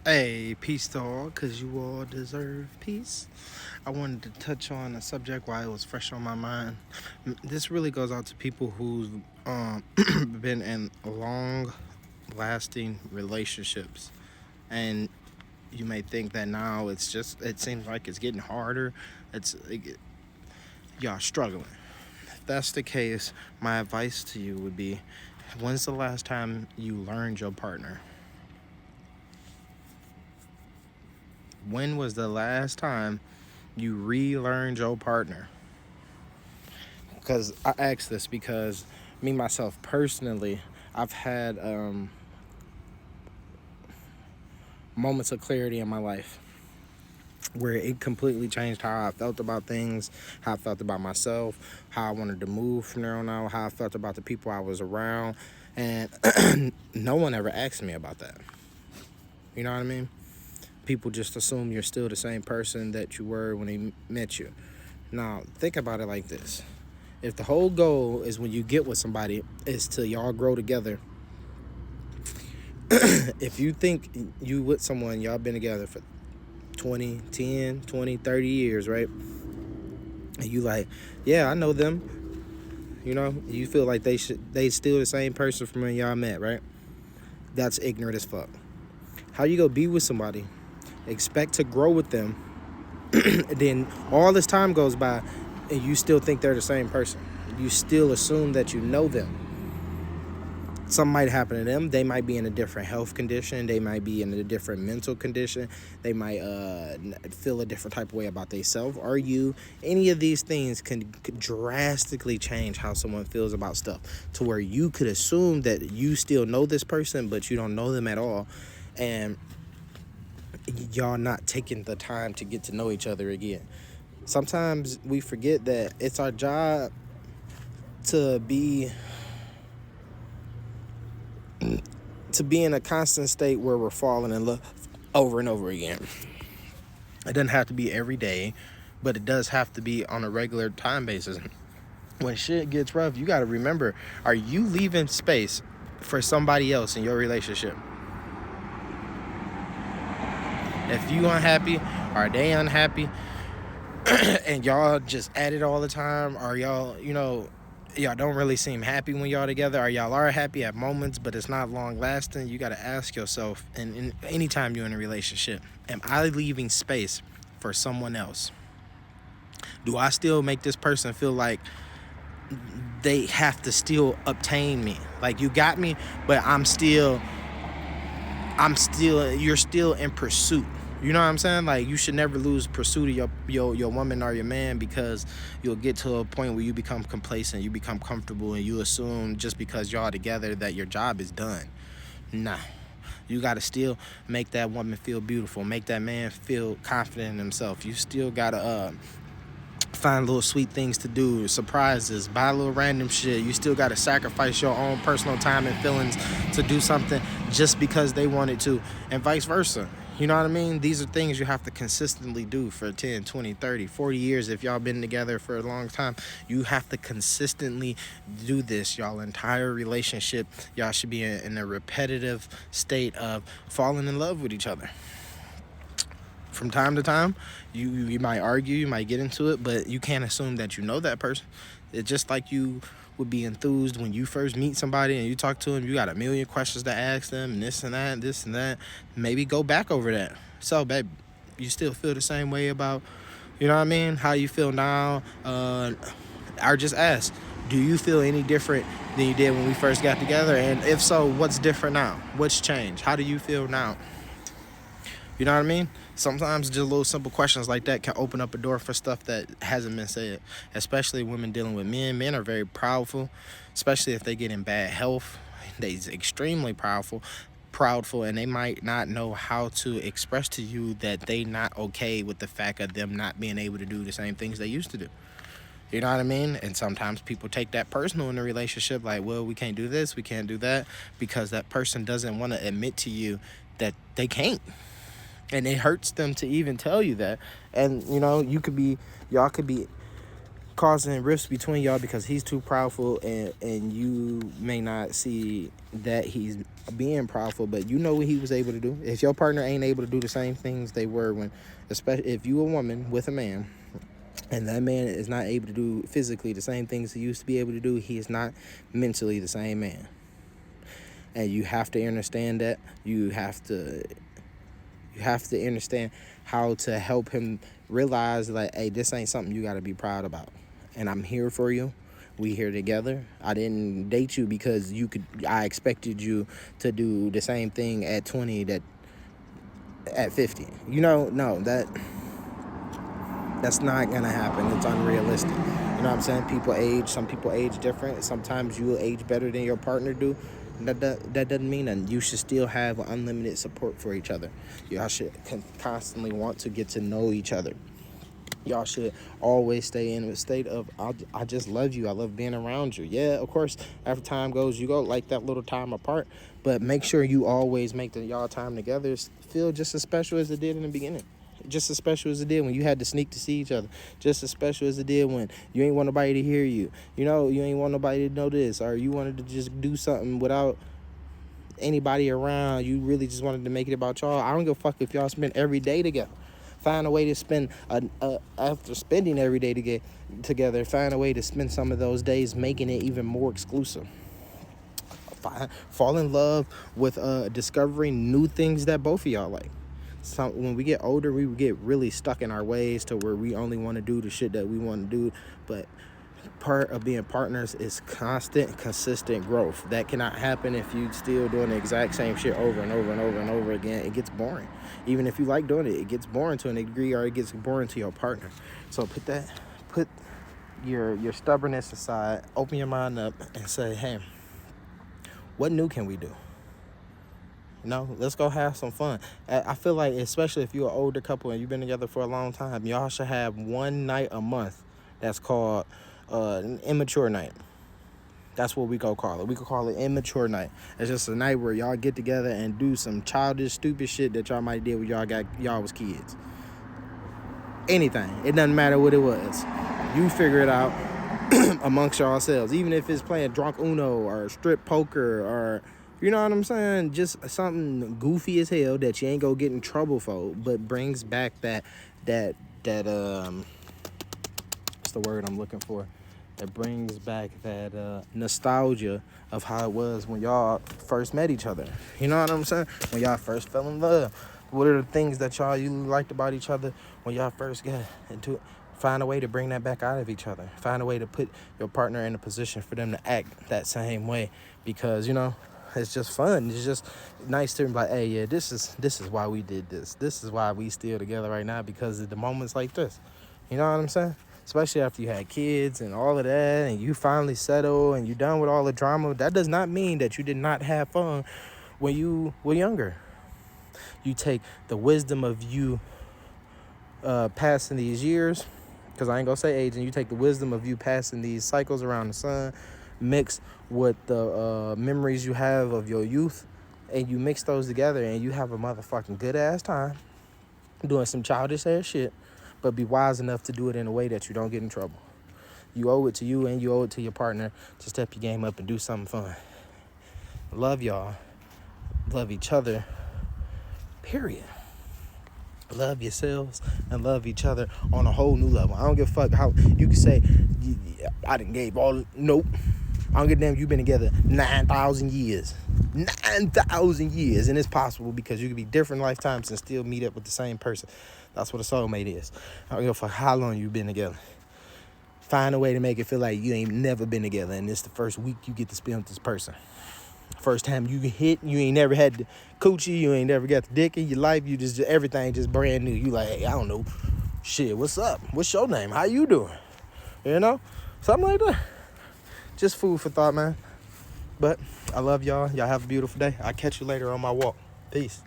Hey, peace to all, because you all deserve peace. I wanted to touch on a subject while it was fresh on my mind. This really goes out to people who've been in long lasting relationships. And you may think that now it seems like it's getting harder. Y'all struggling. If that's the case, my advice to you would be, when's the last time you learned your partner? When was the last time you relearned your partner? Because I ask this because me myself personally, I've had moments of clarity in my life where it completely changed how I felt about things, how I felt about myself, how I wanted to move from there on out, how I felt about the people I was around, and no one ever asked me about that. You know what I mean? People just assume you're still the same person that you were when they met you. Now, think about it like this. If the whole goal is when you get with somebody is to y'all grow together, if you think you with someone, y'all been together for 20, 10, 20, 30 years, right? And you like, yeah, I know them. You feel like they still the same person from when y'all met, right? That's ignorant as fuck. How you go be with somebody, expect to grow with them, and then all this time goes by and you still think they're the same person. You still assume that you know them. Something might happen to them. They might be in a different health condition. They might be in a different mental condition. They might feel a different type of way about themselves or you. Any of these things could drastically change how someone feels about stuff to where you could assume that you still know this person, but you don't know them at all. And y'all not taking the time to get to know each other again. Sometimes we forget that it's our job to be in a constant state where we're falling in love over and over again. It doesn't have to be every day, but it does have to be on a regular time basis. When shit gets rough, you got to remember, are you leaving space for somebody else in your relationship? If you unhappy, are they unhappy? And y'all just at it all the time, or y'all don't really seem happy when y'all together, or y'all are happy at moments but it's not long lasting. You got to ask yourself, and anytime you're in a relationship, am I leaving space for someone else? Do I still make this person feel like they have to still obtain me? Like, you got me, but you're still in pursuit. You know what I'm saying? Like, you should never lose pursuit of your woman or your man, because you'll get to a point where you become complacent, you become comfortable, and you assume just because y'all together that your job is done. Nah. You got to still make that woman feel beautiful, make that man feel confident in himself. You still got to find little sweet things to do, surprises, buy a little random shit. You still got to sacrifice your own personal time and feelings to do something just because they wanted to, and vice versa. You know what I mean? These are things you have to consistently do for 10, 20, 30, 40 years. If y'all been together for a long time, you have to consistently do this. Y'all entire relationship, y'all should be in a repetitive state of falling in love with each other. From time to time, you might argue, you might get into it, but you can't assume that you know that person. It's just like you would be enthused when you first meet somebody and you talk to them. You got a million questions to ask them, and this and that, and this and that. Maybe go back over that. So, babe, you still feel the same way about, you know what I mean, how you feel now? Or just ask, do you feel any different than you did when we first got together? And if so, what's different now? What's changed? How do you feel now? You know what I mean? Sometimes just little simple questions like that can open up a door for stuff that hasn't been said, especially women dealing with men. Men are very proudful, especially if they get in bad health. They're extremely proudful, and they might not know how to express to you that they not okay with the fact of them not being able to do the same things they used to do. You know what I mean? And sometimes people take that personal in a relationship, like, well, we can't do this, we can't do that, because that person doesn't want to admit to you that they can't. And it hurts them to even tell you that. And y'all could be causing rifts between y'all because he's too proudful, and you may not see that he's being proudful, but you know what he was able to do. If your partner ain't able to do the same things they were when, especially if you a woman with a man, and that man is not able to do physically the same things he used to be able to do, he is not mentally the same man. And you have to understand that. You have to understand how to help him realize, like, hey, this ain't something you got to be proud about. And I'm here for you. We here together. I didn't date you because I expected you to do the same thing at 20 that at 50. No, that's not gonna happen. It's unrealistic. You know what I'm saying? Some people age different. Sometimes you will age better than your partner do. That doesn't mean nothing. You should still have unlimited support for each other. Y'all should constantly want to get to know each other. Y'all should always stay in a state of, I just love you. I love being around you. Yeah, of course, after time goes, you go like that little time apart. But make sure you always make y'all time together feel just as special as it did in the beginning. Just as special as it did when you had to sneak to see each other. Just as special as it did when you ain't want nobody to hear you. You ain't want nobody to know this. Or you wanted to just do something without anybody around. You really just wanted to make it about y'all. I don't give a fuck if y'all spend every day together. Find a way to spend, after spending every day together, find a way to spend some of those days making it even more exclusive. Fall in love with discovering new things that both of y'all like. When we get older, we get really stuck in our ways to where we only want to do the shit that we want to do. But part of being partners is constant, consistent growth. That cannot happen if you still doing the exact same shit over and over and over and over again. It gets boring. Even if you like doing it, it gets boring to a degree, or it gets boring to your partner. So put your stubbornness aside, open your mind up, and say, hey, what new can we do? Let's go have some fun. I feel like, especially if you're an older couple and you've been together for a long time, y'all should have one night a month that's called an immature night. That's what we go call it. We could call it immature night. It's just a night where y'all get together and do some childish, stupid shit that y'all might did when y'all was kids. Anything. It doesn't matter what it was. You figure it out amongst yourselves. Even if it's playing drunk Uno or strip poker or, you know what I'm saying? Just something goofy as hell that you ain't gonna get in trouble for, but brings back that what's the word I'm looking for? That brings back that nostalgia of how it was when y'all first met each other. You know what I'm saying? When y'all first fell in love. What are the things that you liked about each other when y'all first got into it? Find a way to bring that back out of each other. Find a way to put your partner in a position for them to act that same way, because it's just fun. It's just nice to be like, hey, yeah, this is why we did this. This is why we still together right now, because of the moments like this. You know what I'm saying? Especially after you had kids and all of that, and you finally settle and you're done with all the drama. That does not mean that you did not have fun when you were younger. You take the wisdom of you passing these years, because I ain't gonna say age, and you take the wisdom of you passing these cycles around the sun, mixed with the memories you have of your youth, and you mix those together, and you have a motherfucking good ass time doing some childish ass shit, but be wise enough to do it in a way that you don't get in trouble. You owe it to you, and you owe it to your partner to step your game up and do something fun. Love y'all. Love each other. Period. Love yourselves and love each other on a whole new level. I don't give a fuck how you can say, I done gave all. Nope. I don't give a damn. You've been together 9,000 years. 9,000 years. And it's possible, because you could be different lifetimes and still meet up with the same person. That's what a soulmate is. I don't give a fuck how long you've been together. Find a way to make it feel like you ain't never been together, and it's the first week you get to spend with this person. First time you hit, you ain't never had the coochie, you ain't never got the dick in your life. You just everything just brand new. You like, hey, I don't know, shit, what's up? What's your name? How you doing? Something like that. Just food for thought, man. But I love y'all. Y'all have a beautiful day. I'll catch you later on my walk. Peace.